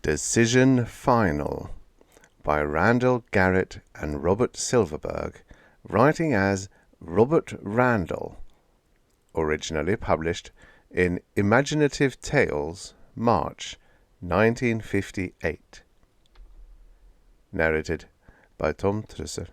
Decision Final by Randall Garrett and Robert Silverberg, writing as Robert Randall. Originally published in Imaginative Tales, March 1958. Narrated by Tom Trusser.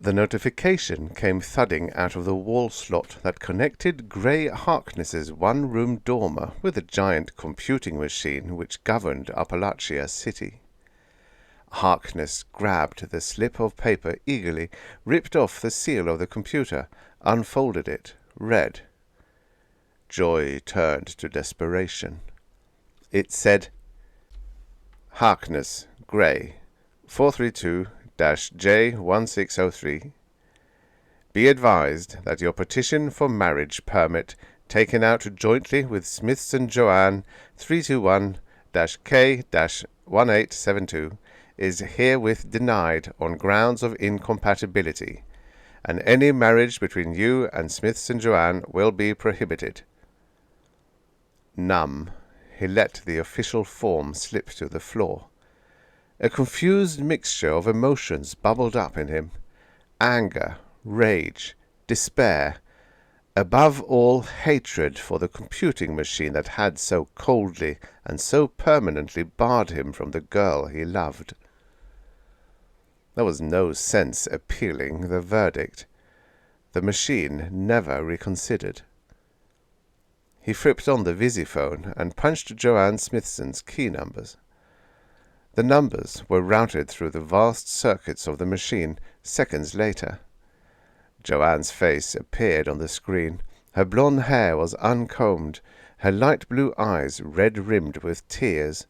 The notification came thudding out of the wall slot that connected Grey Harkness's one-room dormer with a giant computing machine which governed Appalachia City. Harkness grabbed the slip of paper eagerly, ripped off the seal of the computer, unfolded it, read. Joy turned to desperation. It said, Harkness, Grey, 432-J1603. Be advised that your petition for marriage permit, taken out jointly with Smiths and Joanne 321-K-1872, is herewith denied on grounds of incompatibility, and any marriage between you and Smiths and Joanne will be prohibited. Numb, he let the official form slip to the floor. A confused mixture of emotions bubbled up in him. Anger, rage, despair, above all hatred for the computing machine that had so coldly and so permanently barred him from the girl he loved. There was no sense appealing the verdict. The machine never reconsidered. He flipped on the visiphone and punched Joanne Smithson's key numbers. The numbers were routed through the vast circuits of the machine seconds later. Joanne's face appeared on the screen. Her blonde hair was uncombed, her light blue eyes red-rimmed with tears.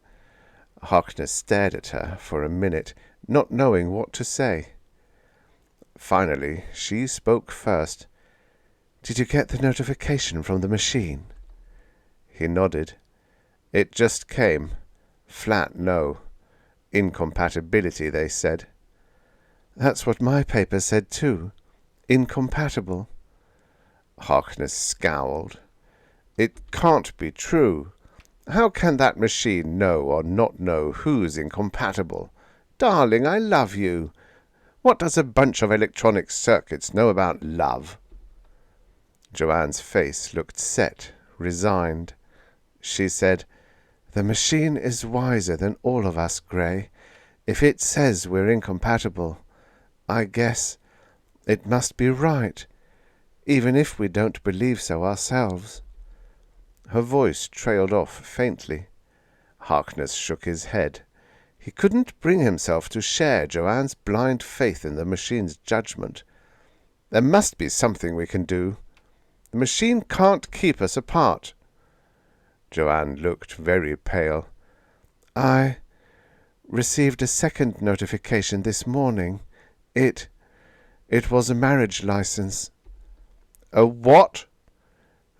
Harkness stared at her for a minute, not knowing what to say. Finally, she spoke first. "Did you get the notification from the machine?" He nodded. It just came. Flat no. Incompatibility, they said. That's what my paper said too. Incompatible. Harkness scowled. It can't be true. How can that machine know or not know who's incompatible? Darling, I love you. What does a bunch of electronic circuits know about love? Joanne's face looked set, resigned. She said, The machine is wiser than all of us, Grey. If it says we're incompatible, I guess it must be right, even if we don't believe so ourselves. Her voice trailed off faintly. Harkness shook his head. He couldn't bring himself to share Joanne's blind faith in the machine's judgment. There must be something we can do. The machine can't keep us apart. Joanne looked very pale. I received a second notification this morning. It was a marriage license. A what?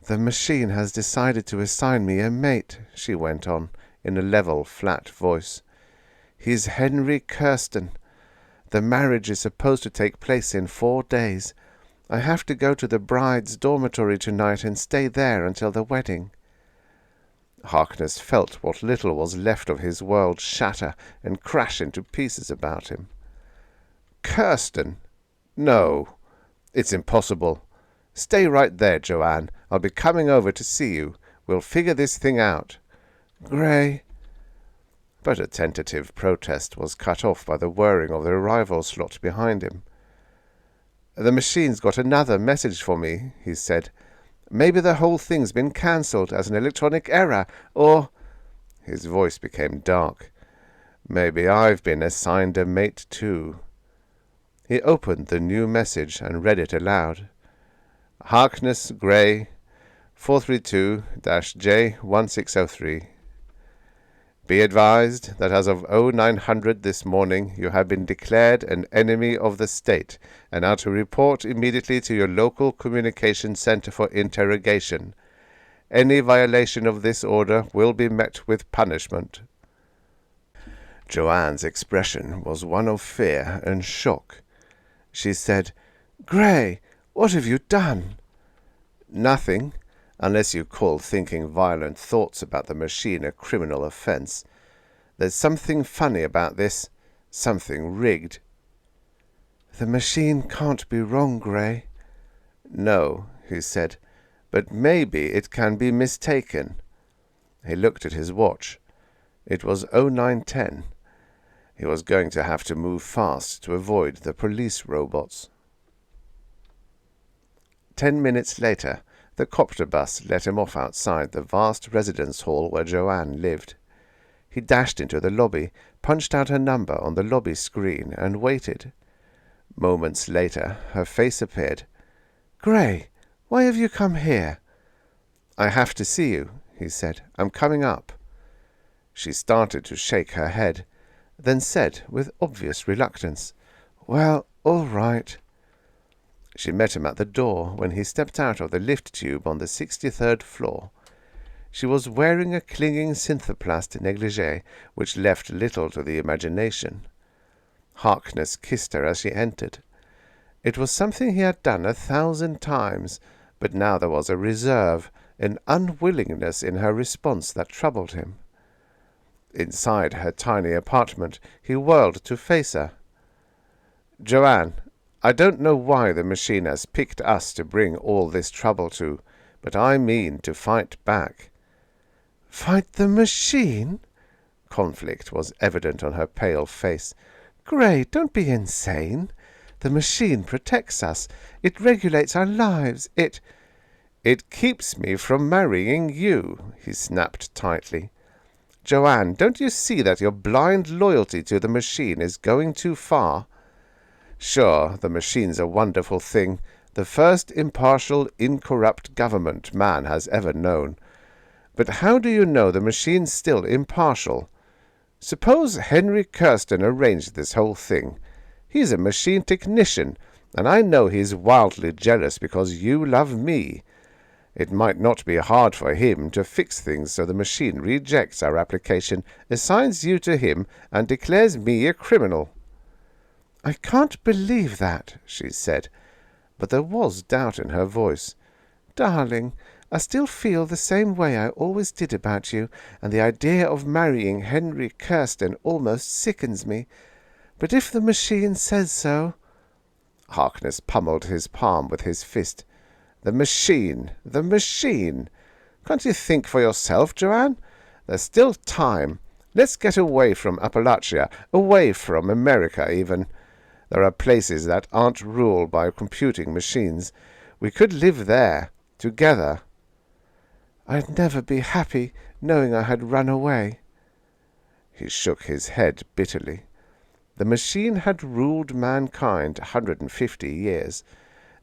The machine has decided to assign me a mate, she went on, in a level, flat voice. He's Henry Kirsten. The marriage is supposed to take place in 4 days. I have to go to the bride's dormitory tonight and stay there until the wedding. Harkness felt what little was left of his world shatter and crash into pieces about him. Kirsten? No, it's impossible. Stay right there, Joanne. I'll be coming over to see you. We'll figure this thing out. Grey. But a tentative protest was cut off by the whirring of the arrival slot behind him. The machine's got another message for me, he said. Maybe the whole thing's been cancelled as an electronic error, or... His voice became dark. Maybe I've been assigned a mate too. He opened the new message and read it aloud. Harkness, Grey, 432-J1603. Be advised that as of 0900 this morning you have been declared an enemy of the state and are to report immediately to your local communication center for interrogation. Any violation of this order will be met with punishment. Joanne's expression was one of fear and shock. She said, Grey, what have you done? Nothing. unless you call thinking violent thoughts about the machine a criminal offense. There's something funny about this, something rigged." "The machine can't be wrong, Gray." "No," he said, "but maybe it can be mistaken." He looked at his watch. It was 09:10. He was going to have to move fast to avoid the police robots. 10 minutes later, the copter bus let him off outside the vast residence hall where Joanne lived. He dashed into the lobby, punched out her number on the lobby screen, and waited. Moments later, her face appeared. "Gray, why have you come here?" "I have to see you," he said. "I'm coming up." She started to shake her head, then said with obvious reluctance, "Well, all right." She met him at the door when he stepped out of the lift tube on the 63rd floor. She was wearing a clinging synthoplast negligee which left little to the imagination. Harkness kissed her as she entered. It was something he had done 1,000 times, but now there was a reserve, an unwillingness in her response that troubled him. Inside her tiny apartment, he whirled to face her. "Joanne, I don't know why the machine has picked us to bring all this trouble to, but I mean to fight back." "Fight the machine?" Conflict was evident on her pale face. "Gray, don't be insane. The machine protects us. It regulates our lives. It keeps me from marrying you," he snapped tightly. "Joanne, don't you see that your blind loyalty to the machine is going too far? Sure, the machine's a wonderful thing, the first impartial, incorrupt government man has ever known. But how do you know the machine's still impartial? Suppose Henry Kirsten arranged this whole thing. He's a machine technician, and I know he's wildly jealous because you love me. It might not be hard for him to fix things so the machine rejects our application, assigns you to him, and declares me a criminal." "I can't believe that," she said, but there was doubt in her voice. "Darling, I still feel the same way I always did about you, and the idea of marrying Henry Kirsten almost sickens me. But if the machine says so—" Harkness pummeled his palm with his fist. The machine! The machine! Can't you think for yourself, Joanne? There's still time. Let's get away from Appalachia, away from America even. There are places that aren't ruled by computing machines. We could live there, together." "I'd never be happy knowing I had run away." He shook his head bitterly. The machine had ruled mankind 150 years.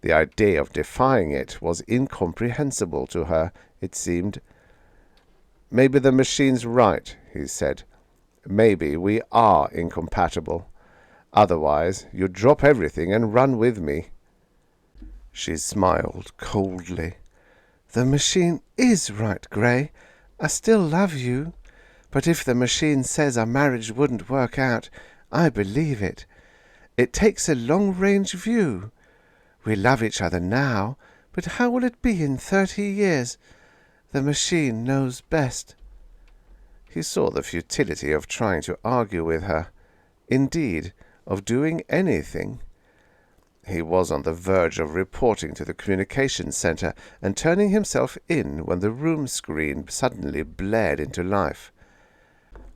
The idea of defying it was incomprehensible to her, it seemed. "Maybe the machine's right," he said. "Maybe we are incompatible. Otherwise, you'd drop everything and run with me." She smiled coldly. "The machine is right, Gray. I still love you. But if the machine says our marriage wouldn't work out, I believe it. It takes a long-range view. We love each other now, but how will it be in 30 years? The machine knows best." He saw the futility of trying to argue with her. Indeed, of doing anything. He was on the verge of reporting to the communications center and turning himself in when the room screen suddenly blared into life.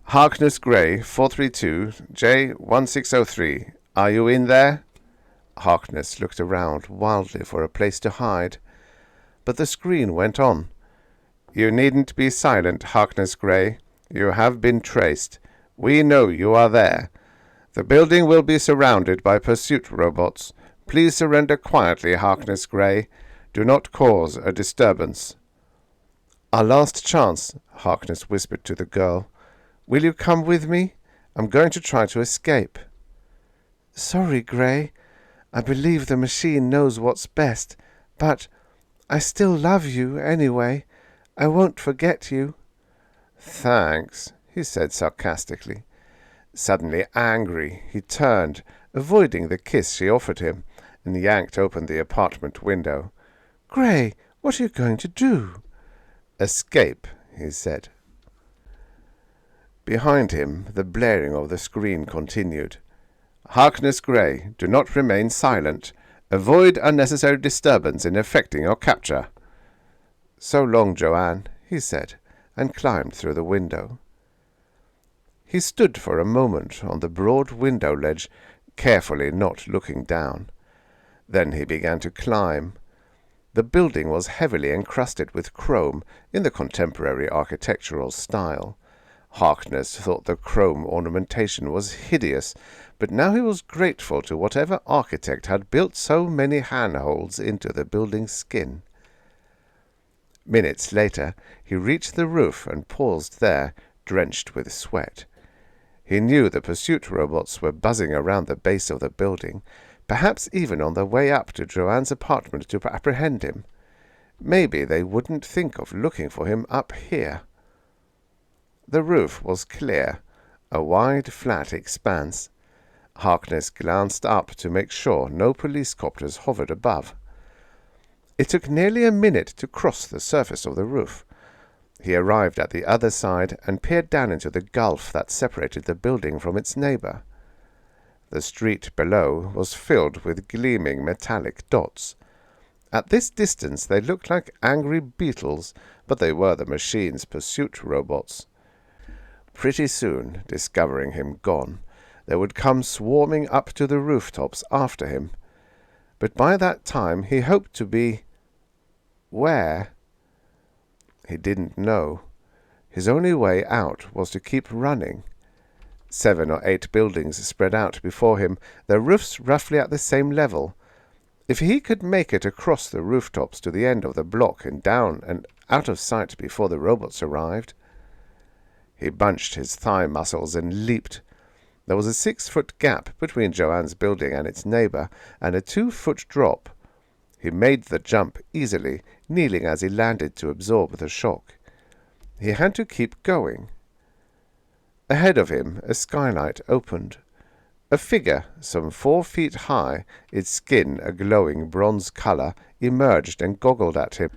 "Harkness Gray, 432, J1603. Are you in there?" Harkness looked around wildly for a place to hide. But the screen went on. "You needn't be silent, Harkness Gray. You have been traced. We know you are there. The building will be surrounded by pursuit robots. Please surrender quietly, Harkness Gray. Do not cause a disturbance." "Our last chance," Harkness whispered to the girl. "Will you come with me? I'm going to try to escape." "Sorry, Gray. I believe the machine knows what's best, but I still love you anyway. I won't forget you." "Thanks," he said sarcastically. Suddenly angry, he turned, avoiding the kiss she offered him, and yanked open the apartment window. "Gray, what are you going to do?" "Escape," he said. Behind him, the blaring of the screen continued. "Harkness Gray, do not remain silent. Avoid unnecessary disturbance in effecting your capture." "So long, Joanne," he said, and climbed through the window. He stood for a moment on the broad window ledge, carefully not looking down. Then he began to climb. The building was heavily encrusted with chrome in the contemporary architectural style. Harkness thought the chrome ornamentation was hideous, but now he was grateful to whatever architect had built so many handholds into the building's skin. Minutes later, he reached the roof and paused there, drenched with sweat. He knew the pursuit robots were buzzing around the base of the building, perhaps even on their way up to Joanne's apartment to apprehend him. Maybe they wouldn't think of looking for him up here. The roof was clear, a wide, flat expanse. Harkness glanced up to make sure no police copters hovered above. It took nearly a minute to cross the surface of the roof. He arrived at the other side and peered down into the gulf that separated the building from its neighbor. The street below was filled with gleaming metallic dots. At this distance they looked like angry beetles, but they were the machine's pursuit robots. Pretty soon, discovering him gone, they would come swarming up to the rooftops after him. But by that time he hoped to be... where? He didn't know. His only way out was to keep running. 7 or 8 buildings spread out before him, their roofs roughly at the same level. If he could make it across the rooftops to the end of the block and down and out of sight before the robots arrived. He bunched his thigh muscles and leaped. There was a 6-foot gap between Joanne's building and its neighbor, and a 2-foot drop. He made the jump easily, kneeling as he landed to absorb the shock. He had to keep going. Ahead of him, a skylight opened. A figure, some 4 feet high, its skin a glowing bronze color, emerged and goggled at him.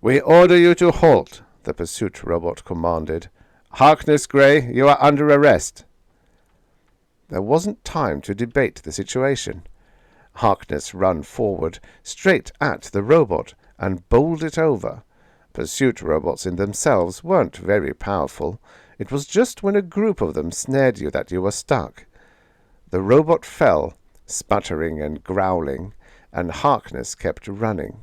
"We order you to halt," the pursuit robot commanded. "Harkness Gray, you are under arrest." There wasn't time to debate the situation. Harkness ran forward, straight at the robot, and bowled it over. Pursuit robots in themselves weren't very powerful. It was just when a group of them snared you that you were stuck. The robot fell, sputtering and growling, and Harkness kept running.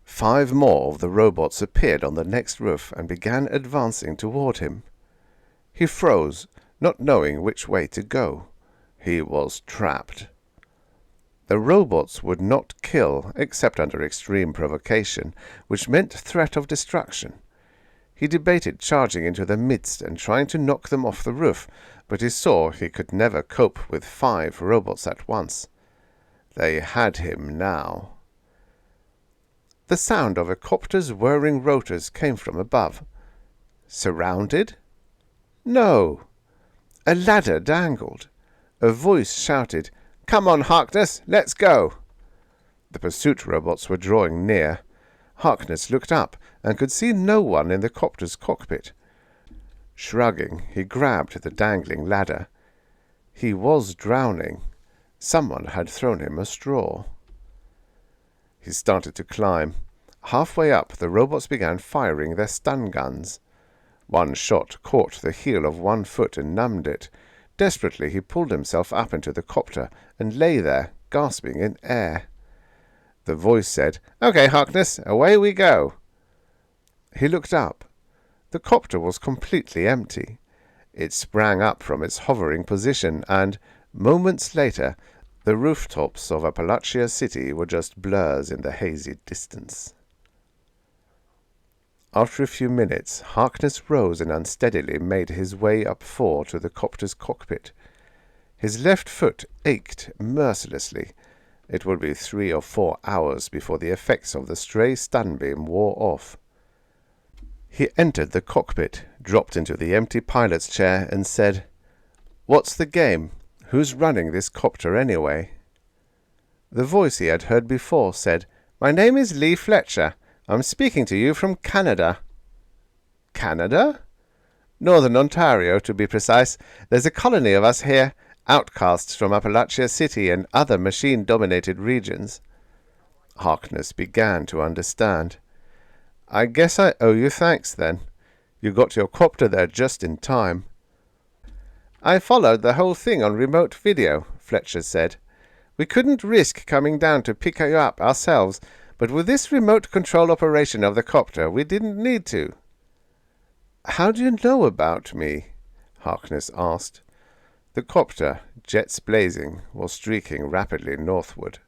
5 more of the robots appeared on the next roof and began advancing toward him. He froze, not knowing which way to go. He was trapped. The robots would not kill except under extreme provocation, which meant threat of destruction. He debated charging into their midst and trying to knock them off the roof, but he saw he could never cope with 5 robots at once. They had him now. The sound of a copter's whirring rotors came from above. Surrounded? No. A ladder dangled. A voice shouted, "Come on, Harkness, let's go!" The pursuit robots were drawing near. Harkness looked up and could see no one in the copter's cockpit. Shrugging, he grabbed the dangling ladder. He was drowning. Someone had thrown him a straw. He started to climb. Halfway up, the robots began firing their stun guns. One shot caught the heel of one foot and numbed it. Desperately, he pulled himself up into the copter and lay there, gasping in air. The voice said, "Okay, Harkness, away we go." He looked up. The copter was completely empty. It sprang up from its hovering position, and, moments later, the rooftops of Appalachia City were just blurs in the hazy distance. After a few minutes, Harkness rose and unsteadily made his way up 4 to the copter's cockpit. His left foot ached mercilessly. It would be 3 or 4 hours before the effects of the stray stun beam wore off. He entered the cockpit, dropped into the empty pilot's chair, and said, "What's the game? Who's running this copter anyway?" The voice he had heard before said, "My name is Lee Fletcher. I'm speaking to you from Canada. Canada? Northern Ontario, to be precise. There's a colony of us here, outcasts from Appalachia City and other machine-dominated regions. Harkness began to understand. I guess I owe you thanks, then. You got your copter there just in time. I followed the whole thing on remote video, Fletcher said. We couldn't risk coming down to pick you up ourselves, but with this remote control operation of the copter, we didn't need to. How do you know about me? Harkness asked. The copter, jets blazing, was streaking rapidly northward.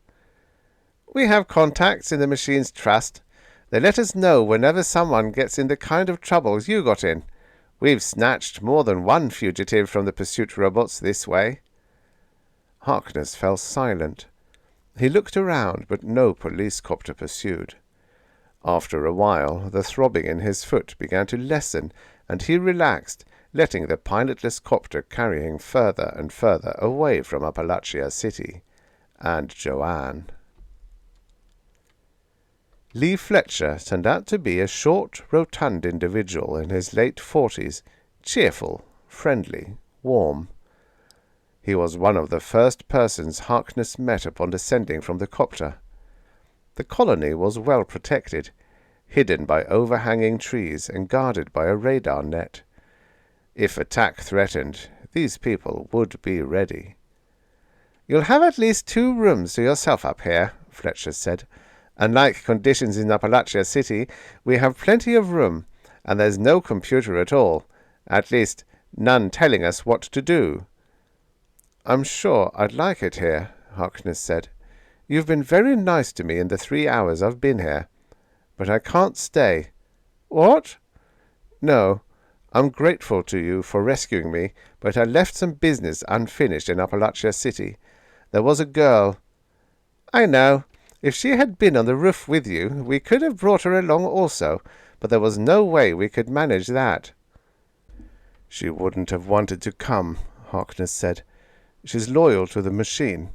We have contacts in the machine's trust. They let us know whenever someone gets in the kind of troubles you got in. We've snatched more than one fugitive from the pursuit robots this way. Harkness fell silent. He looked around, but no police copter pursued. After a while, the throbbing in his foot began to lessen, and he relaxed, letting the pilotless copter carry him further and further away from Appalachia City and Joanne. Lee Fletcher turned out to be a short, rotund individual in his late 40s, cheerful, friendly, warm. He was one of the first persons Harkness met upon descending from the copter. The colony was well protected, hidden by overhanging trees and guarded by a radar net. If attack threatened, these people would be ready. "You'll have at least 2 rooms to yourself up here," Fletcher said. "Unlike conditions in Appalachia City, we have plenty of room, and there's no computer at all. At least, none telling us what to do." "I'm sure I'd like it here," Harkness said. "You've been very nice to me in the 3 hours I've been here. But I can't stay." "What?" "No. I'm grateful to you for rescuing me, but I left some business unfinished in Appalachia City. There was a girl—" "I know. If she had been on the roof with you, we could have brought her along also, but there was no way we could manage that." "She wouldn't have wanted to come," Harkness said. "She's loyal to the machine.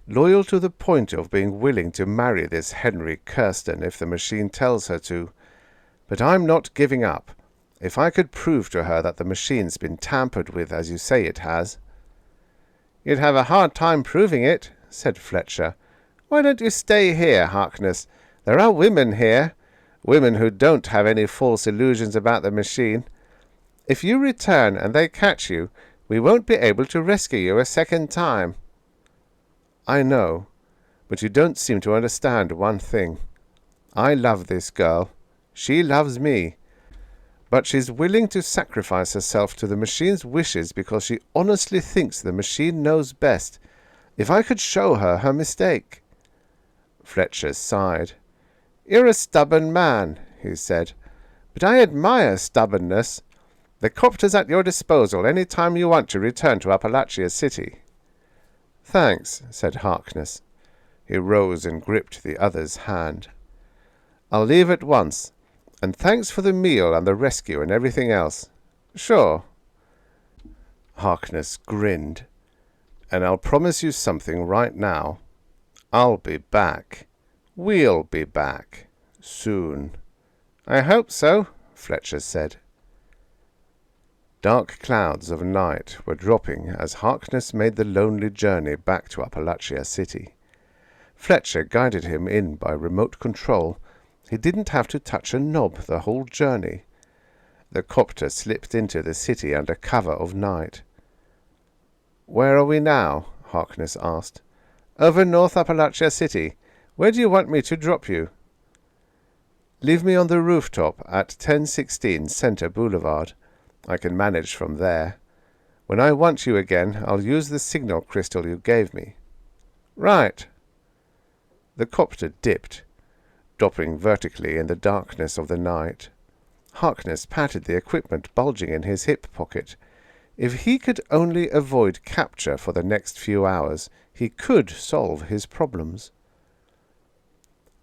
Loyal to the point of being willing to marry this Henry Kirsten if the machine tells her to. But I'm not giving up. If I could prove to her that the machine's been tampered with as you say it has." "You'd have a hard time proving it," said Fletcher. "Why don't you stay here, Harkness? There are women here. Women who don't have any false illusions about the machine. If you return and they catch you, we won't be able to rescue you a second time." "I know, but you don't seem to understand one thing. I love this girl. She loves me. But she's willing to sacrifice herself to the machine's wishes because she honestly thinks the machine knows best. If I could show her her mistake—" Fletcher sighed. "You're a stubborn man," he said, "but I admire stubbornness. The copter's at your disposal any time you want to return to Appalachia City." "Thanks," said Harkness. He rose and gripped the other's hand. "I'll leave at once, and thanks for the meal and the rescue and everything else." "Sure." Harkness grinned. "And I'll promise you something right now. I'll be back. We'll be back. Soon." "I hope so," Fletcher said. Dark clouds of night were dropping as Harkness made the lonely journey back to Appalachia City. Fletcher guided him in by remote control. He didn't have to touch a knob the whole journey. The copter slipped into the city under cover of night. "Where are we now?" Harkness asked. "Over North Appalachia City. Where do you want me to drop you?" "Leave me on the rooftop at 1016 Center Boulevard. I can manage from there. When I want you again, I'll use the signal crystal you gave me." "Right." The copter dipped, dropping vertically in the darkness of the night. Harkness patted the equipment bulging in his hip pocket. If he could only avoid capture for the next few hours, he could solve his problems.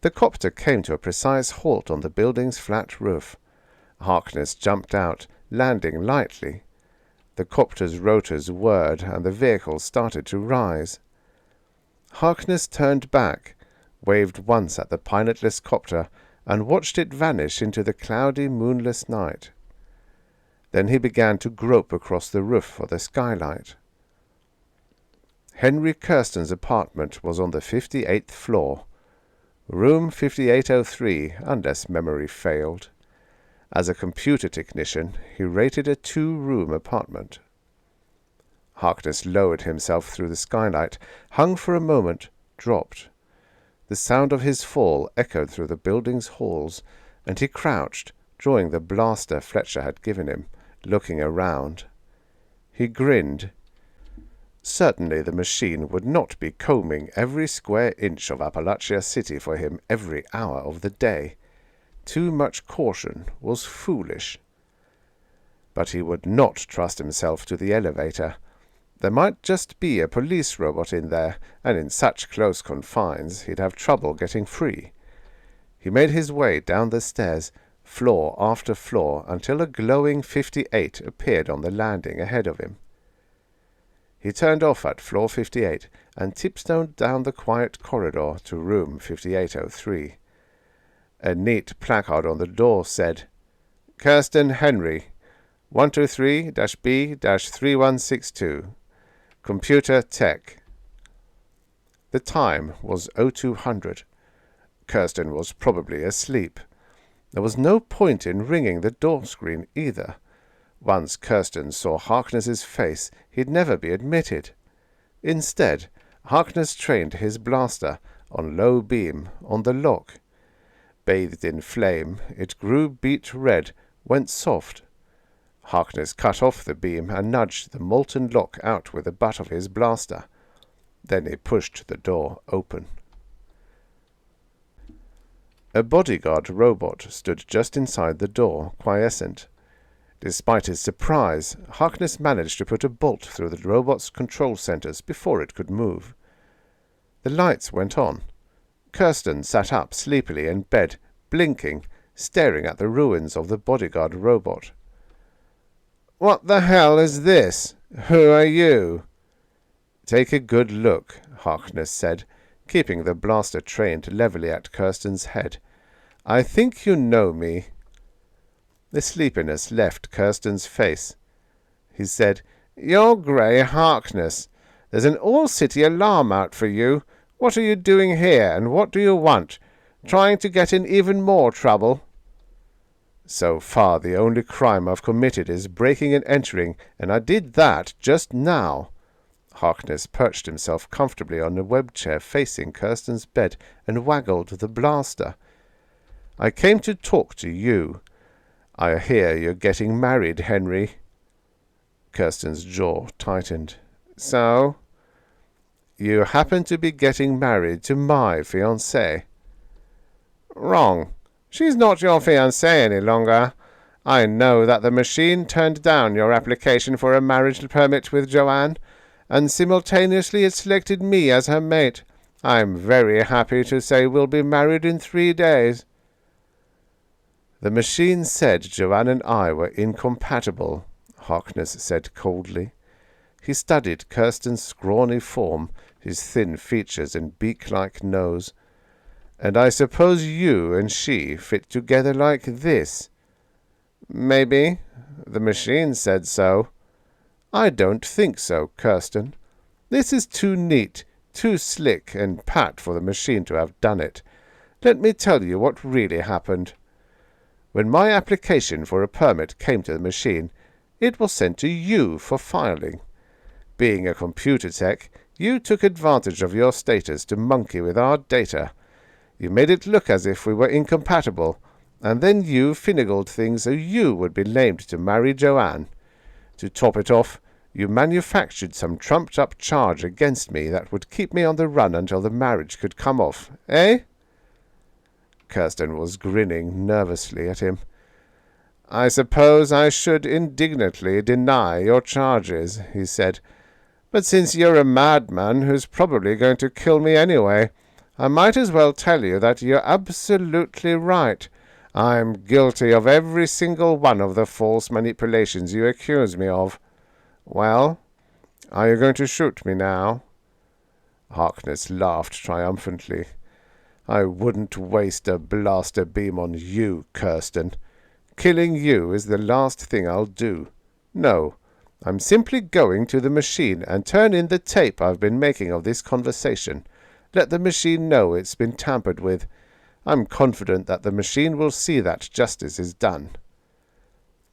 The copter came to a precise halt on the building's flat roof. Harkness jumped out, landing lightly. The copter's rotors whirred and the vehicle started to rise. Harkness turned back, waved once at the pilotless copter, and watched it vanish into the cloudy, moonless night. Then he began to grope across the roof for the skylight. Henry Kirsten's apartment was on the 58th floor, room 5803, unless memory failed. As a computer technician, he rated a 2-room apartment. Harkness lowered himself through the skylight, hung for a moment, dropped. The sound of his fall echoed through the building's halls, and he crouched, drawing the blaster Fletcher had given him, looking around. He grinned. Certainly the machine would not be combing every square inch of Appalachia City for him every hour of the day. Too much caution was foolish. But he would not trust himself to the elevator. There might just be a police robot in there, and in such close confines he'd have trouble getting free. He made his way down the stairs, floor after floor, until a glowing 58 appeared on the landing ahead of him. He turned off at floor 58 and tiptoed down the quiet corridor to room 5803. A neat placard on the door said, "Kirsten Henry, 123-B-3162. Computer Tech." The time was 0200. Kirsten was probably asleep. There was no point in ringing the door screen either. Once Kirsten saw Harkness's face, he'd never be admitted. Instead, Harkness trained his blaster, on low beam, on the lock. Bathed in flame, it grew beet red, went soft. Harkness cut off the beam and nudged the molten lock out with the butt of his blaster. Then he pushed the door open. A bodyguard robot stood just inside the door, quiescent. Despite his surprise, Harkness managed to put a bolt through the robot's control centers before it could move. The lights went on. Kirsten sat up sleepily in bed, blinking, staring at the ruins of the bodyguard robot. "What the hell is this? Who are you?" "Take a good look," Harkness said, keeping the blaster trained levelly at Kirsten's head. "I think you know me." The sleepiness left Kirsten's face. He said, "You're Gray Harkness. There's an all-city alarm out for you. What are you doing here, and what do you want? Trying to get in even more trouble?" "So far the only crime I've committed is breaking and entering, and I did that just now." Harkness perched himself comfortably on a web chair facing Kirsten's bed and waggled the blaster. "I came to talk to you. I hear you're getting married, Henry." Kirsten's jaw tightened. "So?" "You happen to be getting married to my fiancée." "Wrong. She's not your fiancée any longer. I know that the machine turned down your application for a marriage permit with Joanne, and simultaneously it selected me as her mate. I'm very happy to say we'll be married in 3 days." "The machine said Joanne and I were incompatible," Harkness said coldly. He studied Kirsten's scrawny form, his thin features and beak-like nose. "And I suppose you and she fit together like this?" "Maybe. The machine said so." "I don't think so, Kirsten. This is too neat, too slick and pat for the machine to have done it. Let me tell you what really happened. When my application for a permit came to the machine, it was sent to you for filing. Being a computer tech, you took advantage of your status to monkey with our data. You made it look as if we were incompatible, and then you finagled things so you would be named to marry Joanne. To top it off, you manufactured some trumped-up charge against me that would keep me on the run until the marriage could come off, eh?" Kirsten was grinning nervously at him. "I suppose I should indignantly deny your charges," he said. "But since you're a madman who's probably going to kill me anyway, I might as well tell you that you're absolutely right. I'm guilty of every single one of the false manipulations you accuse me of. Well, are you going to shoot me now?" Harkness laughed triumphantly. I wouldn't waste a blaster beam on you, Kirsten. Killing you is the last thing I'll do. No, I'm simply going to the machine and turn in the tape I've been making of this conversation. Let the machine know it's been tampered with. I'm confident that the machine will see that justice is done."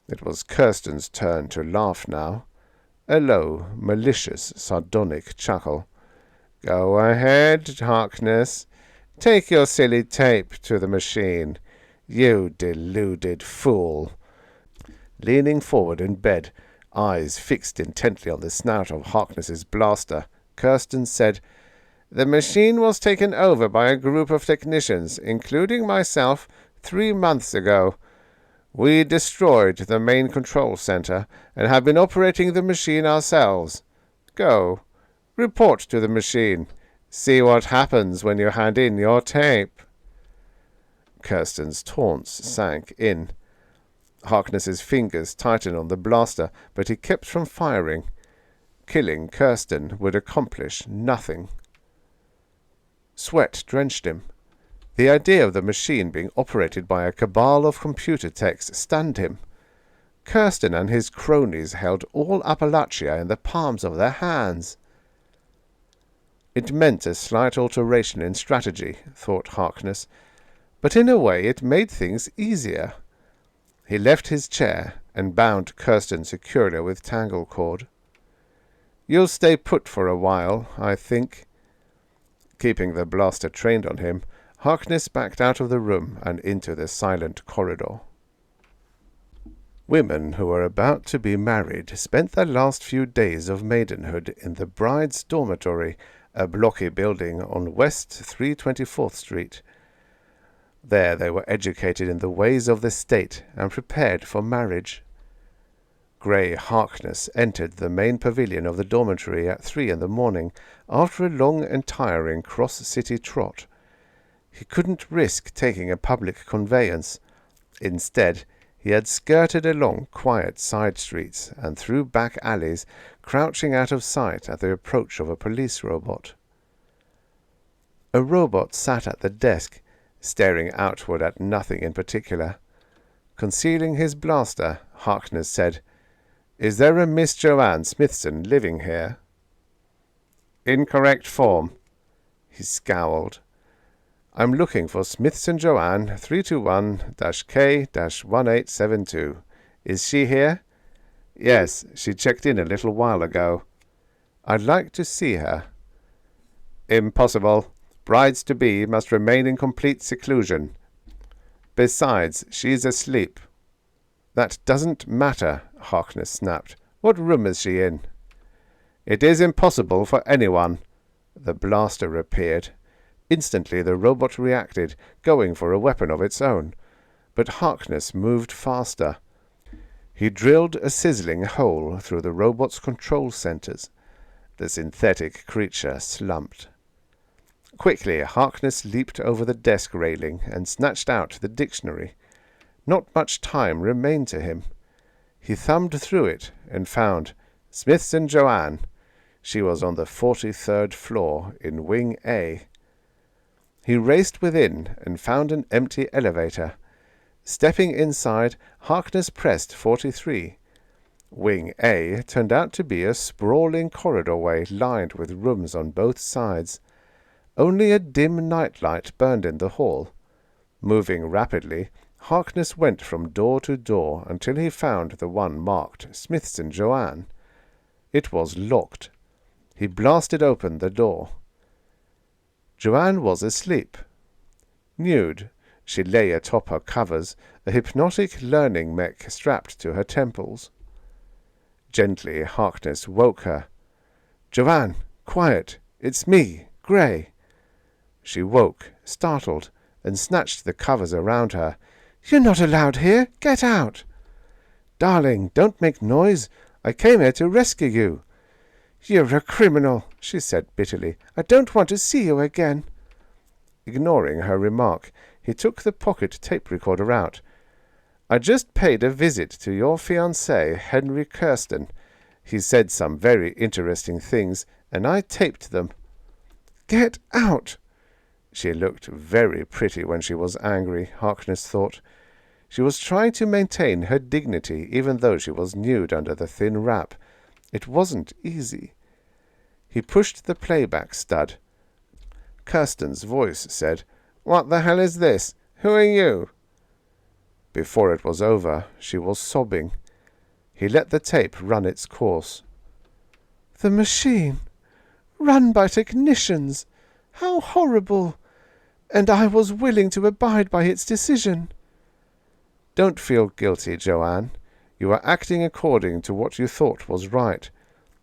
It was Kirsten's turn to laugh now. A low, malicious, sardonic chuckle. "Go ahead, Harkness. Take your silly tape to the machine. You deluded fool." Leaning forward in bed, eyes fixed intently on the snout of Harkness's blaster, Kirsten said, "The machine was taken over by a group of technicians, including myself, 3 months ago. We destroyed the main control center and have been operating the machine ourselves. Go. Report to the machine. See what happens when you hand in your tape." Kirsten's taunts sank in. Harkness's fingers tightened on the blaster, but he kept from firing. Killing Kirsten would accomplish nothing. Sweat drenched him. The idea of the machine being operated by a cabal of computer techs stunned him. Kirsten and his cronies held all Appalachia in the palms of their hands. It meant a slight alteration in strategy, thought Harkness, but in a way it made things easier. He left his chair and bound Kirsten securely with tangle cord. "You'll stay put for a while, I think." Keeping the blaster trained on him, Harkness backed out of the room and into the silent corridor. Women who were about to be married spent their last few days of maidenhood in the bride's dormitory, a blocky building on West 324th Street. There they were educated in the ways of the state and prepared for marriage. Grey Harkness entered the main pavilion of the dormitory at 3 in the morning after a long and tiring cross-city trot. He couldn't risk taking a public conveyance. Instead, he had skirted along quiet side streets and through back alleys, crouching out of sight at the approach of a police robot. A robot sat at the desk, staring outward at nothing in particular. Concealing his blaster, Harkness said, "Is there a Miss Joanne Smithson living here?" "Incorrect form." He scowled. "I'm looking for Smithson Joanne 321-K-1872. Is she here?" "Yes, she checked in a little while ago." "I'd like to see her." "Impossible. Brides-to-be must remain in complete seclusion. Besides, she's asleep." "That doesn't matter," Harkness snapped. "What room is she in?" "It is impossible for anyone." The blaster appeared. Instantly the robot reacted, going for a weapon of its own. But Harkness moved faster. He drilled a sizzling hole through the robot's control centers. The synthetic creature slumped. Quickly, Harkness leaped over the desk railing and snatched out the dictionary. Not much time remained to him. He thumbed through it and found Smithson Joanne. She was on the 43rd floor in Wing A. He raced within and found an empty elevator. Stepping inside, Harkness pressed 43. Wing A turned out to be a sprawling corridorway lined with rooms on both sides. Only a dim nightlight burned in the hall. Moving rapidly, Harkness went from door to door until he found the one marked Smithson Joanne. It was locked. He blasted open the door. Joanne was asleep. Nude, she lay atop her covers, a hypnotic learning mech strapped to her temples. Gently, Harkness woke her. "Joanne, quiet. It's me, Grey." She woke, startled, and snatched the covers around her. "You're not allowed here. Get out." "Darling, don't make noise. I came here to rescue you." "You're a criminal," she said bitterly. "I don't want to see you again." Ignoring her remark, he took the pocket tape recorder out. "I just paid a visit to your fiancé, Henry Kirsten. He said some very interesting things, and I taped them." "Get out!" She looked very pretty when she was angry, Harkness thought. She was trying to maintain her dignity even though she was nude under the thin wrap. It wasn't easy. He pushed the playback stud. Kirsten's voice said, "What the hell is this? Who are you?" Before it was over, she was sobbing. He let the tape run its course. "The machine, run by technicians. How horrible! And I was willing to abide by its decision." "Don't feel guilty, Joanne. You were acting according to what you thought was right.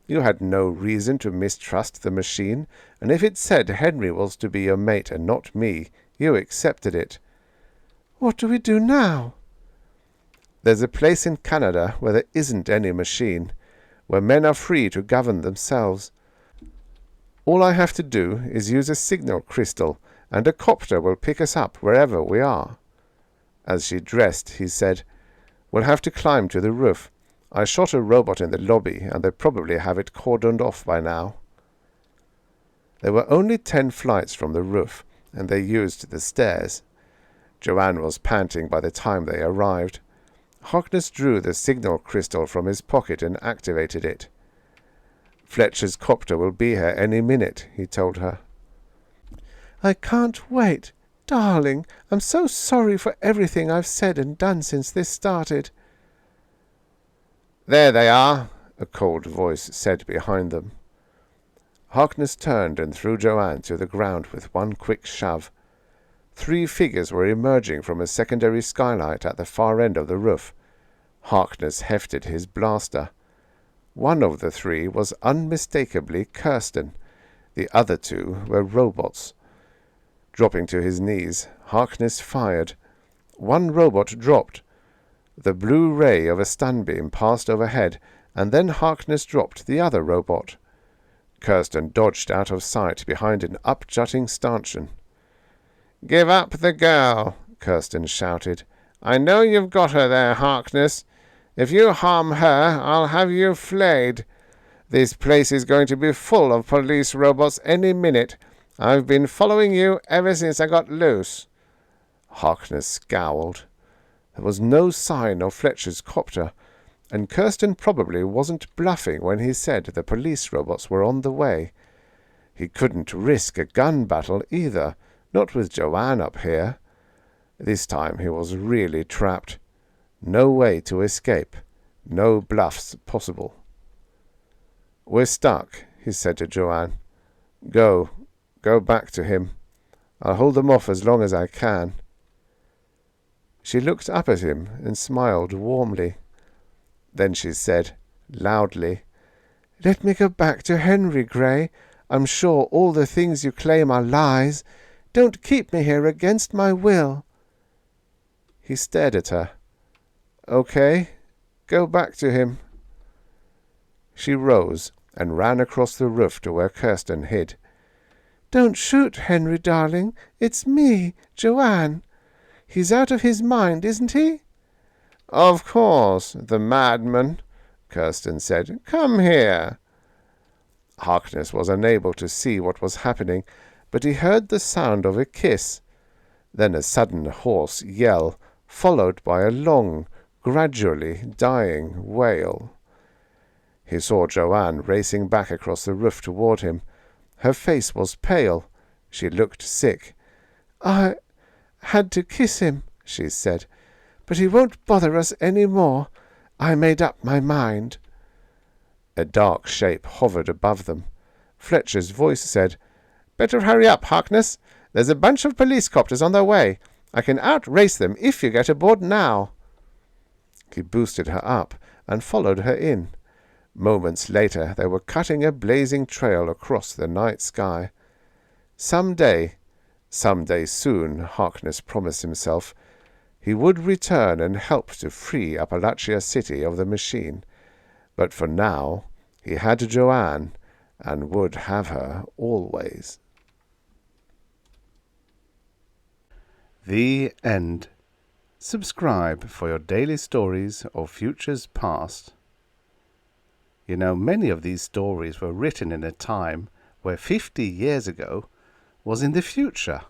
You had no reason to mistrust the machine, and if it said Henry was to be your mate and not me, you accepted it." "What do we do now?" "There's a place in Canada where there isn't any machine, where men are free to govern themselves. All I have to do is use a signal crystal, and a copter will pick us up wherever we are." As she dressed, he said, "We'll have to climb to the roof. I shot a robot in the lobby, and they probably have it cordoned off by now." There were only 10 flights from the roof, and they used the stairs. Joanne was panting by the time they arrived. Harkness drew the signal crystal from his pocket and activated it. "Fletcher's copter will be here any minute," he told her. "I can't wait. Darling, I'm so sorry for everything I've said and done since this started." "There they are," a cold voice said behind them. Harkness turned and threw Joanne to the ground with one quick shove. 3 figures were emerging from a secondary skylight at the far end of the roof. Harkness hefted his blaster. One of the 3 was unmistakably Kirsten. The other 2 were robots. Dropping to his knees, Harkness fired. One robot dropped. The blue ray of a stun beam passed overhead, and then Harkness dropped the other robot. Kirsten dodged out of sight behind an up-jutting stanchion. "Give up the girl," Kirsten shouted. "I know you've got her there, Harkness. If you harm her, I'll have you flayed. This place is going to be full of police robots any minute. I've been following you ever since I got loose." Harkness scowled. There was no sign of Fletcher's copter, and Kirsten probably wasn't bluffing when he said the police robots were on the way. He couldn't risk a gun battle either, not with Joanne up here. This time he was really trapped. No way to escape. No bluffs possible. "We're stuck," he said to Joanne. Go back to him. I'll hold them off as long as I can." She looked up at him and smiled warmly. Then she said, loudly, "Let me go back to Henry, Gray. I'm sure all the things you claim are lies. Don't keep me here against my will." He stared at her. "Okay, go back to him." She rose and ran across the roof to where Kirsten hid. "Don't shoot, Henry, darling. It's me, Joanne. He's out of his mind, isn't he?" "Of course, the madman," Kirsten said. "Come here." Harkness was unable to see what was happening, but he heard the sound of a kiss, then a sudden hoarse yell, followed by a long, gradually dying wail. He saw Joanne racing back across the roof toward him. Her face was pale. She looked sick. "I had to kiss him," she said, "but he won't bother us any more. I made up my mind." A dark shape hovered above them. Fletcher's voice said, "Better hurry up, Harkness. There's a bunch of police copters on their way. I can outrace them if you get aboard now." He boosted her up and followed her in. Moments later they were cutting a blazing trail across the night sky. Someday soon, Harkness promised himself, he would return and help to free Appalachia City of the machine. But for now, he had Joanne, and would have her always. The end. Subscribe for your daily stories of futures past. You know, many of these stories were written in a time where 50 years ago was in the future.